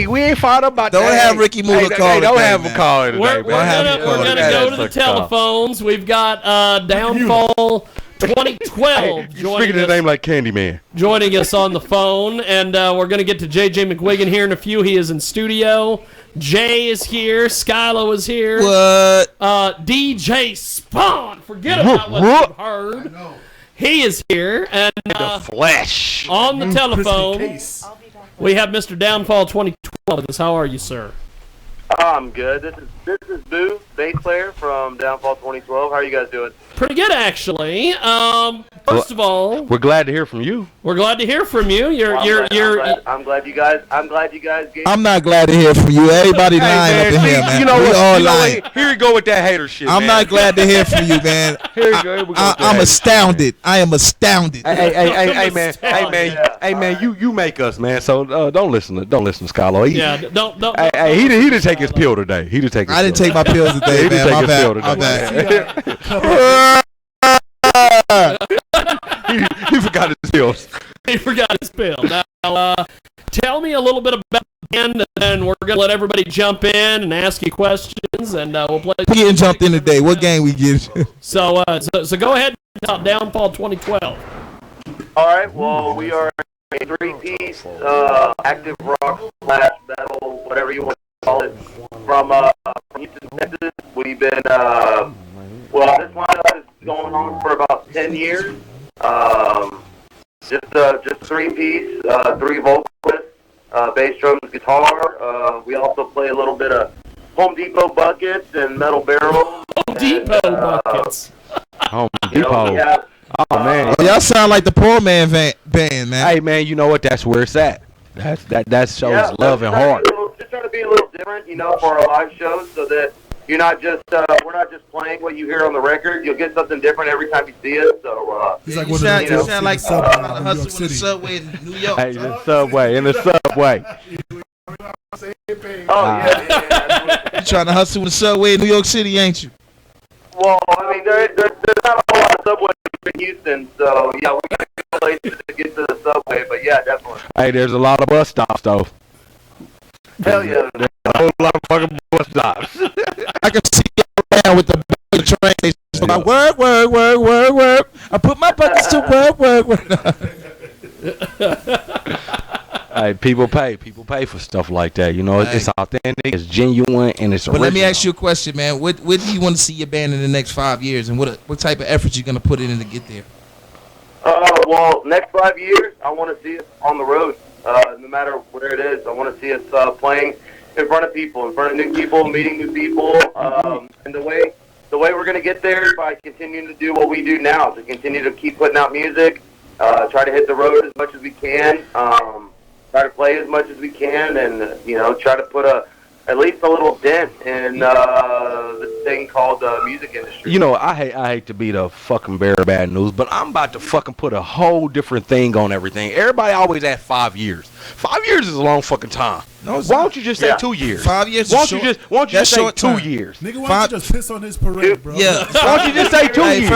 we ain't fired up about that. Don't have Ricky Muller call. Don't have him call it. We're gonna go to the telephones. We've got Downfall 2012 Speaking his name like Candyman. Joining us on the phone, and we're going to get to JJ McWigan here in a few. He is in studio. Jay is here. Skylo is here. What? DJ Spawn. Forget about what you've heard. He is here. And the flesh. On the telephone, we have Mr. Downfall 2012 with us. How are you, sir? I'm good. This is Boo, bass player from Downfall 2012. How are you guys doing? Pretty good, actually. First of all, we're glad to hear from you. We're glad to hear from you. I'm glad you guys gave. I'm not glad to hear from you. Everybody lying up in here, man. You know we what? all lying. Here you go with that hater shit. I'm not glad to hear from you, man. Here you go. I'm astounded. I am astounded. Hey, man. You make us, man. So don't listen to Skylo. Don't. Hey, he didn't take his pill today. He didn't take. I didn't take my pills today, man. My bad. He forgot his pills. He forgot his pill. Now, tell me a little bit about the band, and then we're going to let everybody jump in and ask you questions, and we'll play. We getting jumped in today. What game we get? So go ahead and talk Downfall 2012. All right. Well, we are a three-piece active rock / metal, whatever you want to call it, from Houston, Texas. We've been this lineup is going on for about 10 years. Just three-piece, 3 vocalists, bass, drums, guitar. We also play a little bit of Home Depot buckets and metal barrels. Home Depot buckets. Home Depot. Oh man, y'all sound like the poor man band, man. Hey man, you know what? That's where it's at. That shows love and heart. Just trying to be a little different, for our live shows, so that you're not just we're not just playing what you hear on the record. You'll get something different every time you see it. So he's like you sound like hustle in the subway in New York. Hey, the subway in the subway. You trying to hustle in the subway in New York City, ain't you? Well, I mean, there's not a whole lot of subways in Houston, so yeah, we got good places to get to the subway. But yeah, definitely. Hey, there's a lot of bus stops though. Hell yeah. There's a whole lot of fucking bus stops. I can see you around with the train station. Like, work. I put my buckets to work. Hey, people pay for stuff like that. It's authentic, it's genuine, and it's original. But let me ask you a question, man. What do you want to see your band in the next 5 years, and what type of effort you going to put in to get there? Well, next 5 years, I want to see us on the road. No matter where it is, I want to see us playing in front of people, in front of new people, meeting new people. And the way we're going to get there is by continuing to do what we do now, to continue to keep putting out music, try to hit the road as much as we can, try to play as much as we can, and try to put at least a little dent in this thing called the music industry. I hate to be the fucking bearer of bad news, but I'm about to fucking put a whole different thing on everything. Everybody always ask 5 years. 5 years is a long fucking time. No, why don't you just say 2 years? 5 years. Why don't you just say 2 years? Nigga, why don't you just piss on his parade, bro? Yeah. Why don't you just say 2 years?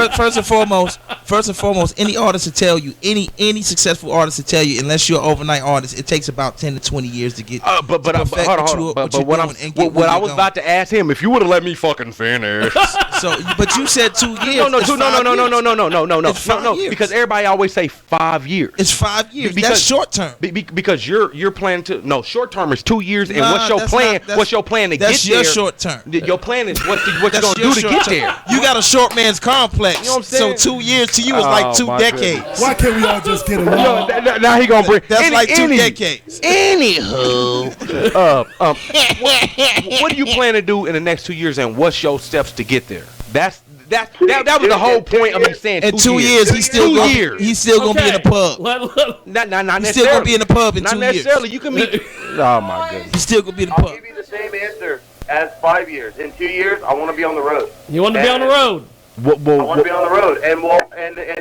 First and foremost, any artist will tell you, any successful artist will tell you, unless you're an overnight artist, it takes about 10 to 20 years to get. Hold on. But what I was about to ask him, if you would have let me fucking finish. But you said 2 years. No. It's 5 years. Because everybody always say 5 years. It's 5 years. That's short term. Because you're planning to short term is 2 years, and what's your plan? What's your plan to get there? That's your short term. Your plan is what you're gonna do to get there. You got a short man's complex. You know what I'm saying? So 2 years to you is like 2 decades. Goodness. Why can't we all just get along? Now he gonna bring. That's like 2 decades. Anywho, what do you plan to do in the next 2 years, and what's your steps to get there? That was the whole point of me saying 2 years. In 2 years, he's still gonna be in the pub. Not necessarily. He's still gonna be in the pub in 2 years. Not necessarily. You can meet. Oh my goodness. He's still gonna be in the pub. I'll give you the same answer as 5 years. In 2 years, I want to be on the road. You want to be on the road? I want to be on the road, and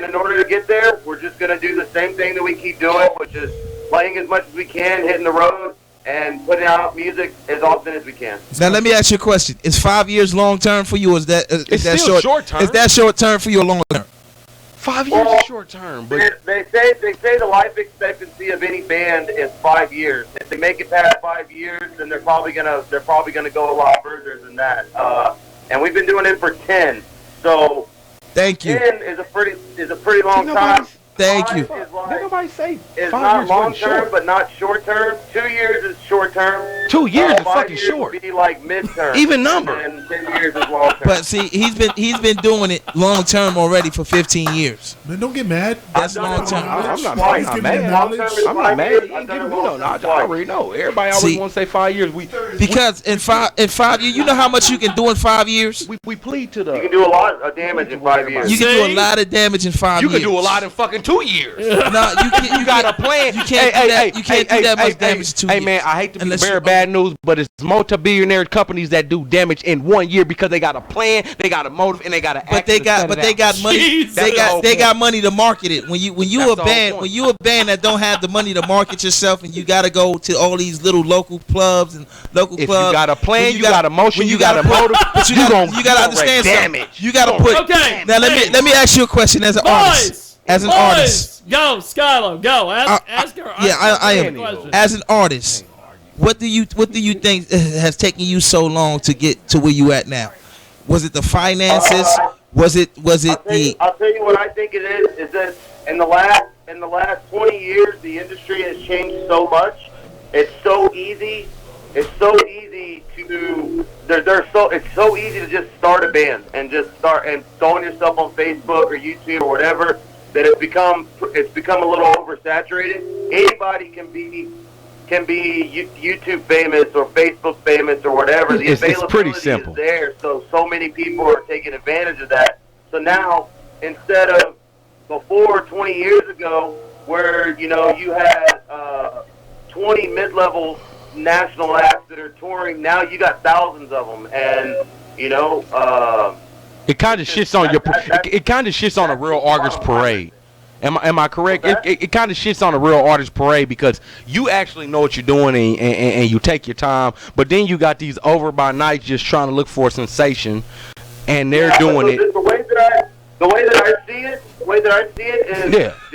in order to get there, we're just gonna do the same thing that we keep doing, which is playing as much as we can, hitting the road, and putting out music as often as we can. Now let me ask you a question: is 5 years long term for you? Or is that still short term? Is that short term for you or long term? 5 years is short term, but they say the life expectancy of any band is 5 years. If they make it past 5 years, then they're probably gonna go a lot further than that. And we've been doing it for 10. So thank you. 10 is a pretty long time. Thank you. Did nobody say It's 5 not years long wasn't term, short? but not short term. 2 years is short term. 2 years is 5 fucking years short. would be like midterm. Even number. And 10 years is long term. But see, he's been doing it long term already for 15 years. Man, don't get mad. That's long term. I'm not He's mad. giving I'm you not knowledge. mad. I'm not mad. You know, I already know. Everybody always See, want to say 5 years. Because in 5 years, you know how much you can do in 5 years. We plead to the. You can do a lot of damage in 5 years. You can do a lot of damage in 5 You years. can do a lot in fucking 2 years. No, you can't. You got a plan. You can't do that. You can't do that much damage in 2 years. Hey man, I hate to be Unless bearer you- of bad news, but it's multi-billionaire companies that do damage in 1 year because they got a plan, they got a motive, and they got But they got money. Jesus. They got money to market it. When you That's a the whole band, point. when you a band that don't have the money to market yourself, and you got to go to all these little local clubs and local If clubs. you got a plan, when you got a motion, when you got a put- motive, but you you got gonna to understand something. damage. You got to put. Okay. Now let me ask you a question as an artist. As an artist. Go, Skylo, go. Ask her. I am. Question. As an artist, what do you think has taken you so long to get to where you at now? Was it the finances? Was it I'll tell you what I think it is that in the last 20 years the industry has changed so much. It's so easy to it's so easy to just start a band and just start and throwing yourself on Facebook or YouTube or whatever, that it's become a little oversaturated. Anybody can be YouTube famous or Facebook famous or whatever. The It's availability pretty simple. is there, so many people are taking advantage of that. So now, instead of before 20 years ago, where you had 20 mid-level national acts that are touring, now you got thousands of them, and It kind of shits on your. It kind of shits on a real artist parade. Am I correct? It kind of shits on a real artist parade because you actually know what you're doing and you take your time, but then you got these over by night just trying to look for a sensation, and they're doing it. The way that I see it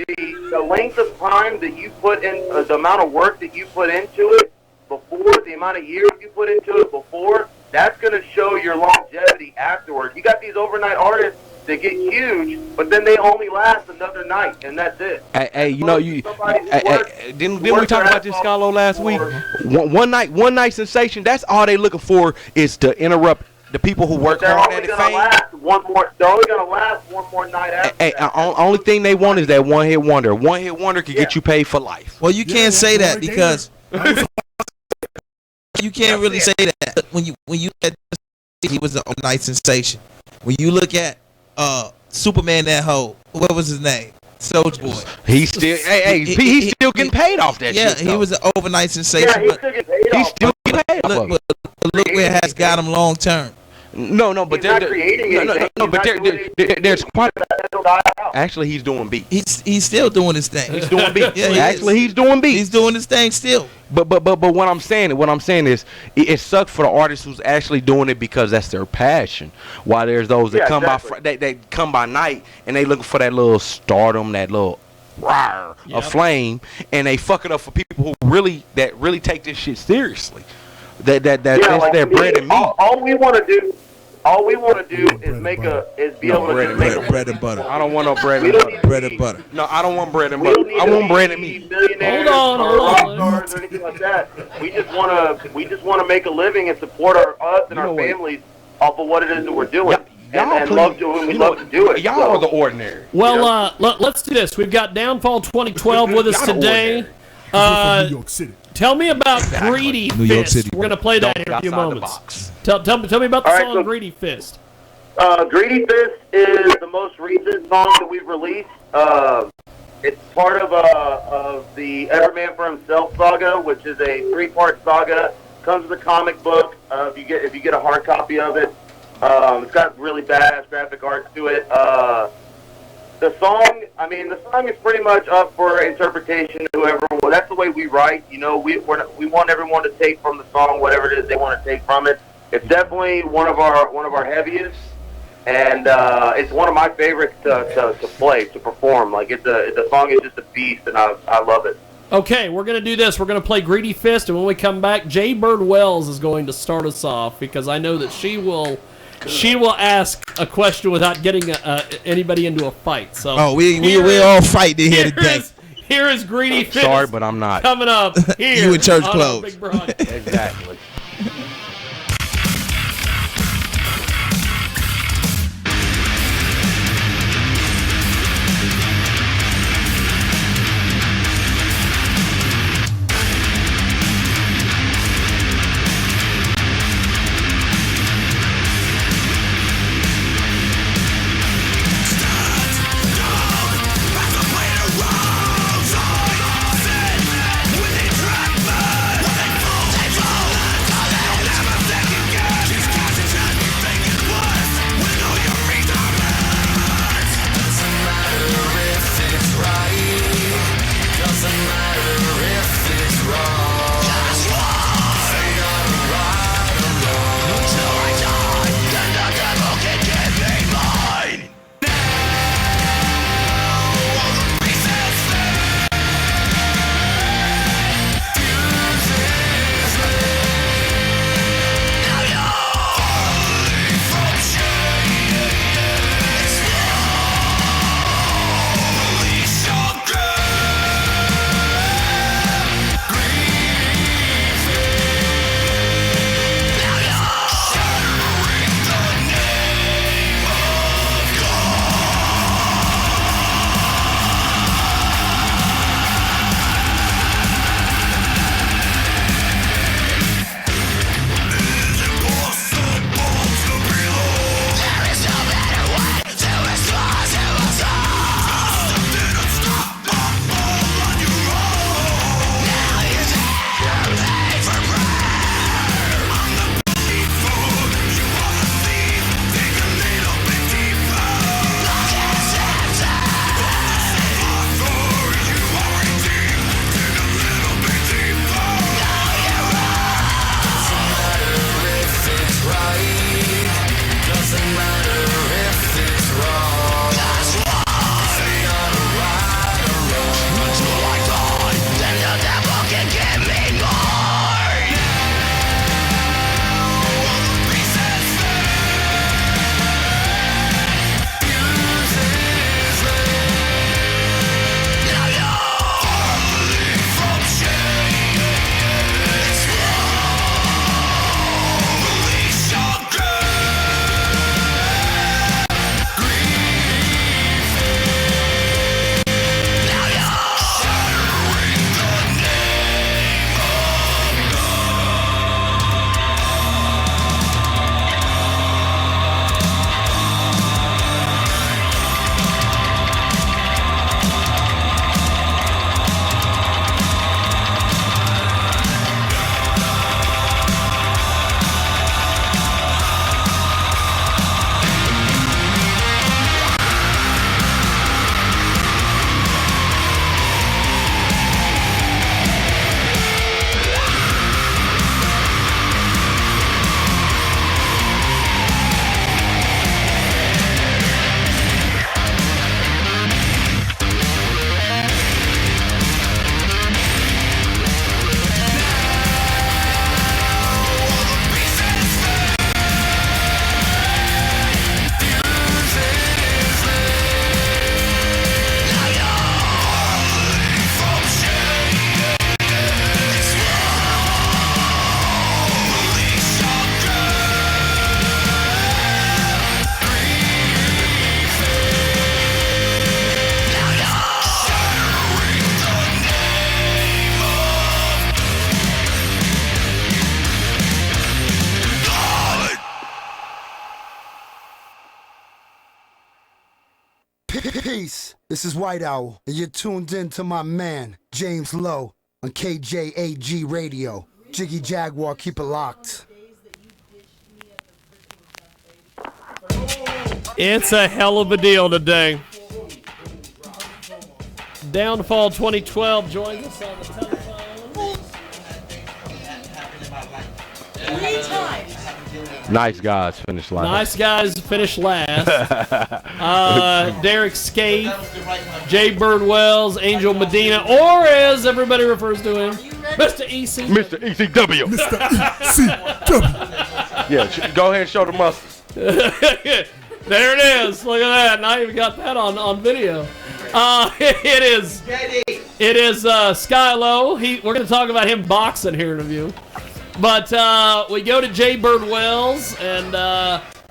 is the length of time that you put in, the amount of work that you put into it before, the amount of years you put into it before. That's going to show your longevity afterwards. You got these overnight artists that get huge, but then they only last another night, and that's it. Hey, didn't we talk about this, Scalo, last week? One night sensation. That's all they looking for is to interrupt the people who work They're hard only at it. going to last one more. They're only going to last one more night after. Hey, only thing they want is that one hit wonder. One hit wonder can get you paid for life. Well, you can't say that because you can't really say that when you had he was an overnight sensation. When you look at Superman, that hoe, what was his name? Soulja Boy. He's still he's still getting paid off that shit. Yeah, he was an overnight sensation. Yeah, he's still getting paid He's off. still getting paid off of it. Look where it has got him long term. No, but He's not creating anything. there's quite. It'll die out. Actually, he's doing beats. He's still doing his thing. He's doing beats. Yeah, he Actually, is. he's doing beats. He's doing his thing still. But what I'm saying is it sucks for the artist who's actually doing it because that's their passion. While there's those that Yeah, come exactly. they come by night and they looking for that little stardom, that little rawr, a flame, and they fuck it up for people who really take this shit seriously. That's their bread and meat. All we want to do is be able to make a Bread and butter. I don't want no bread We and don't butter. need to Bread and be- butter. No, I don't want bread and We butter. don't need I to want bread and be meat. millionaires Hold on. or rock stars or anything like that. We just want to make a living and support us and You know our what? families off of what it is that we're doing. Y'all and please- love doing. We you know love to do it. Y'all so. are the ordinary. Well, let's do this. We've got Downfall 2012 with us Y'all the today. ordinary. From New York City. Tell me about Greedy New York Fist. City. We're gonna play that Don't in a few outside the moments. box. Tell me about the All right, song so- Greedy Fist. Greedy Fist is the most recent song that we've released. It's part of the Everman for Himself saga, which is a 3-part saga. Comes with a comic book. If you get a hard copy of it, it's got really badass graphic art to it. The song is pretty much up for interpretation. Whoever, well, that's the way we write. We want everyone to take from the song whatever it is they want to take from it. It's definitely one of our heaviest. and it's one of my favorites to play, to perform. Like the song is just a beast, and I love it. Okay, we're going to do this. We're going to play Greedy Fist, and when we come back, Jay Bird Wells is going to start us off, because I know that she will ask a question without getting anybody into a fight. So we all fighting here today. Here is Greedy Fist. Sorry, but I'm not. Coming up here. You in church on clothes. Big Broad. Exactly. Peace. This is White Owl, and you're tuned in to my man, James Lowe, on KJAG Radio. Jiggy Jaguar, keep it locked. It's a hell of a deal today. Downfall 2012 joins us on the telephone. 3 times. Nice guys finish last. Nice guys finish last. Derek Scaife, Jay Bird Wells, Angel Medina, or as everybody refers to him, Mr. EC. Mr. ECW. Yeah, go ahead and show the muscle. There it is. Look at that. Now you've got that on video. It is Skylo. We're going to talk about him boxing here in a few. But we go to Jay Bird Wells and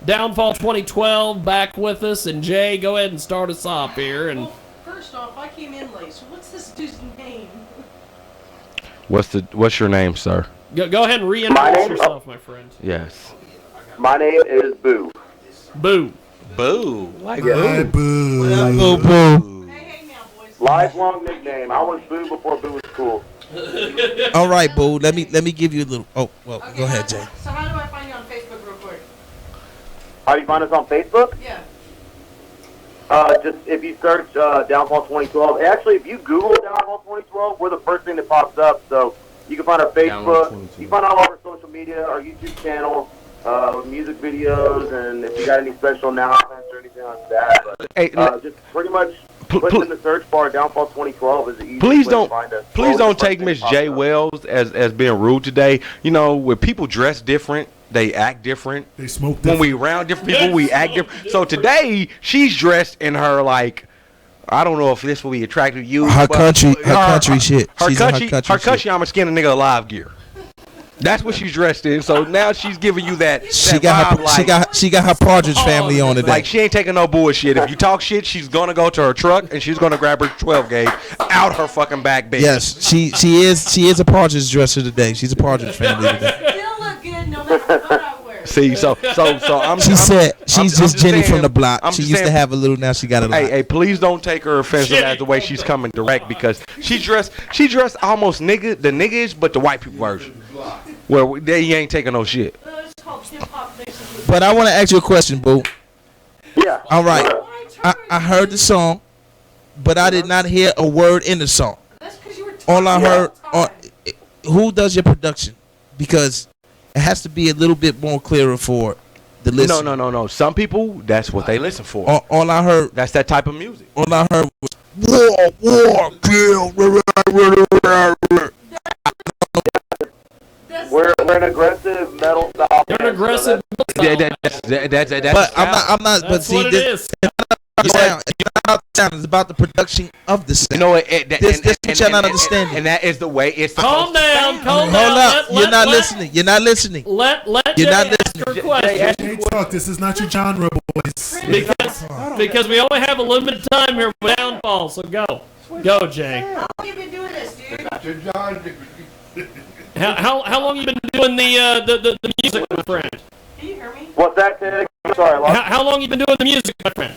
Downfall 2012 back with us. And Jay, go ahead and start us off here. And first off, I came in late. So what's this dude's name? What's your name, sir? Go ahead and reintroduce yourself, my friend. Yes. My name is Boo. Boo. Boo. Like Hey, boo. Boo boo. Hey now, boys. Lifelong nickname. I was Boo before Boo was cool. All right, boo. Let me give you a little. Oh, well, Okay, go ahead, Jay. So how do I find you on Facebook real quick? How do you find us on Facebook? Yeah. Just if you search Downfall 2012. Actually, if you Google Downfall 2012, we're the first thing that pops up. So you can find our Facebook. You can find all our social media, our YouTube channel, music videos, and if you got any special announcements or anything like that. But, Hey, just pretty much put in the search bar Downfall 2012 is the easiest Please way don't, to find us. please Always don't the first take thing Miss that pops J up. Wells as being rude today. You know, when people dress different, they act different. They smoke When different. we around different people, we act different. So today, she's dressed in her like, I don't know if this will be attractive to you. Her but country shit. Her She's in country, her country shit. I'm a skin a nigga alive gear. That's what she's dressed in. So now she's giving you that. She that got vibe her. like, She got her Partridge Family on today. like she ain't taking no bullshit. If you talk shit, she's gonna go to her truck and she's gonna grab her 12 gauge out her fucking back bitch. Yes, she is a Partridge dresser today. She's a Partridge Family today. Still look good no matter what I wear. See, so I'm. She said she's just Jenny from the block. I'm She just used to saying- have a little, now she got a lot. Hey, please don't take her offensive as the way she's coming direct because she dressed almost the niggish, but the white people version. Where they ain't taking no shit. It's called hip hop mixes. But I want to ask you a question, boo. Yeah. All right, I heard the song, but I did not hear a word in the song. That's because you were All I heard, all who does your production? Because it has to be a little bit more clearer for the listener. No. Some people, that's what they listen for. All I heard, That's that type of music. all I heard was war, kill. We're an aggressive metal style. You're an aggressive. That's But I'm not. But That's see, what it this is. sound. It's not about the sound. It's about the production of the sound. You know what? This what y'all not understanding. And that is the way it's Calm supposed to down. sound. Calm down. Hold up. You're not listening. You're not listening. Let You're Jay not ask her question. Hey, talk. This is not your genre, boys. Because we only have a limited time here with Downfall, so go. Go, Jay. How long you been doing this, dude? How long you been doing the music, my friend? Can you hear me? What's that, Ted? Sorry, I lost. How long you been doing the music, my friend?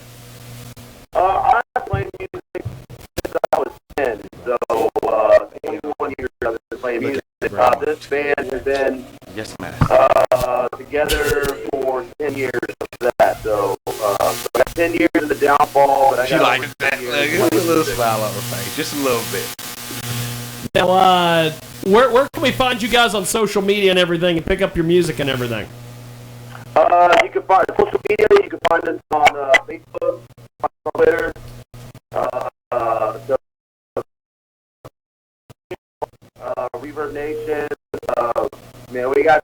I've played music since I was 10, so 21 years I've been playing music. This band has been Yes, man. together for 10 years of that, so I got 10 years of the Downfall, but I She got likes over that. 10 years Look, playing a little music. smile on her face, just a little bit. Now, where can we find you guys on social media and everything and pick up your music and everything? You can find social media. You can find us on Facebook, on Twitter. Reverb Nation. Man, we got.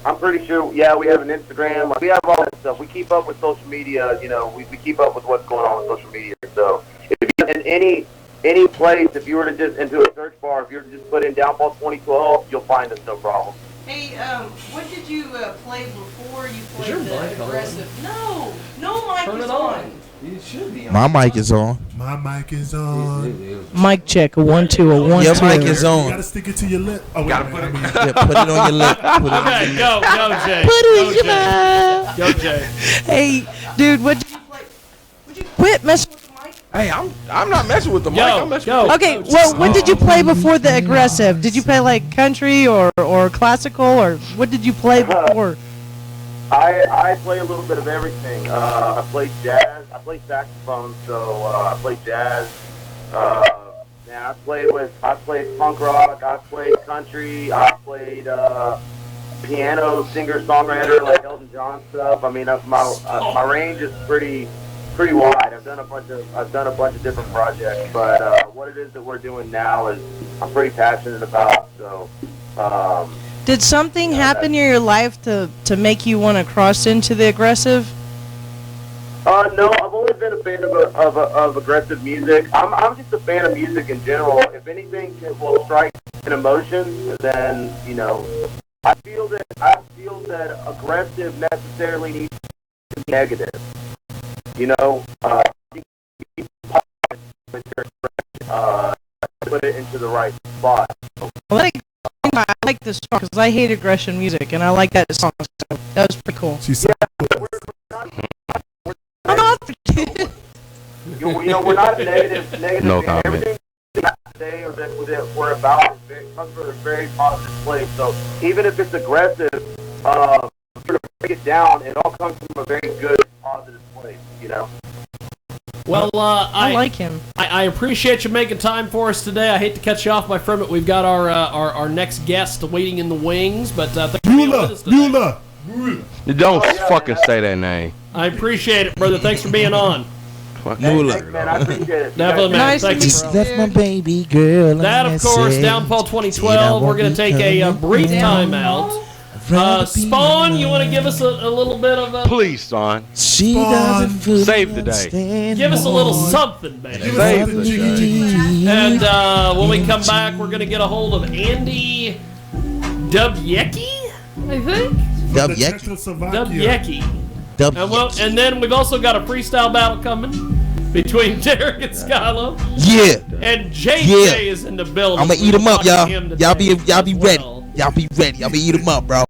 I'm pretty sure. Yeah, we have an Instagram. Like, we have all that stuff. We keep up with social media. You know, we keep up with what's going on with social media. So, if you're in any place, if you were to just into a search bar, if you were to just put in Downfall 2012, you'll find us, no problem. Hey, what did you play before you played your the mic on? aggressive? No mic Turn is it on. on. My mic is on. My mic is on. Mic check, a 1 2 a 1 Your 2. mic is You on. gotta stick it to your lip. Oh, wait, Gotta wait, put I it- mean, Yeah, put it on your lip. Put it on Okay, go, Jay. Put it in Go, your Jay. mouth. Go, Jay. Hey, dude, what? Would you Quit messing with the mic. Hey, I'm not messing with the mic. Go, I'm messing go. with Okay, well, what did you play before the aggressive? Did you play like country or classical or what did you play before? I play a little bit of everything. I play jazz. I play saxophone, so I play jazz. man. I played punk rock. I played country. I played piano, singer, songwriter, like Elton John stuff. I mean, my range is pretty wide. I've done a bunch of different projects, but what it is that we're doing now is I'm pretty passionate about. So. Did something happen in your life to make you want to cross into the aggressive? No, I've always been a fan of aggressive music. I'm just a fan of music in general. If anything will strike an emotion, then I feel that aggressive necessarily needs to be negative. Put it into the right spot. Well, I like this song because I hate aggression music, and I like that song. So that was pretty cool. She said, I'm not. We're not negative. No comment. Everything today or that we're about comes from a very positive place. So even if it's aggressive, to break it down, it all comes from a very good, positive place. Well, I like him. I appreciate you making time for us today. I hate to cut you off, my friend, but we've got our next guest waiting in the wings. But thanks for being with us today. Beulah. Don't fucking say that name. I appreciate it, brother. Thanks for being on. Thanks, man. I appreciate it. Definitely, man. Nice to Thank you, meet bro. you. Left my baby girl. That, of course, Downfall 2012. We're going to take a brief timeout. Spawn, you want to give us a little bit of a... Please, son. She Spawn. doesn't Save the day. Give us a little something, baby. Save the day. And when we come back, we're going to get a hold of Andy Dubiecki, I think? Czechoslovakia. Dubiecki. And then we've also got a freestyle battle coming between Derek and Skylo. Yeah. And JJ Yeah. is in the building. I'm gonna eat them up, y'all. Y'all be ready. Well. Y'all be ready. I'm gonna eat them up, bro.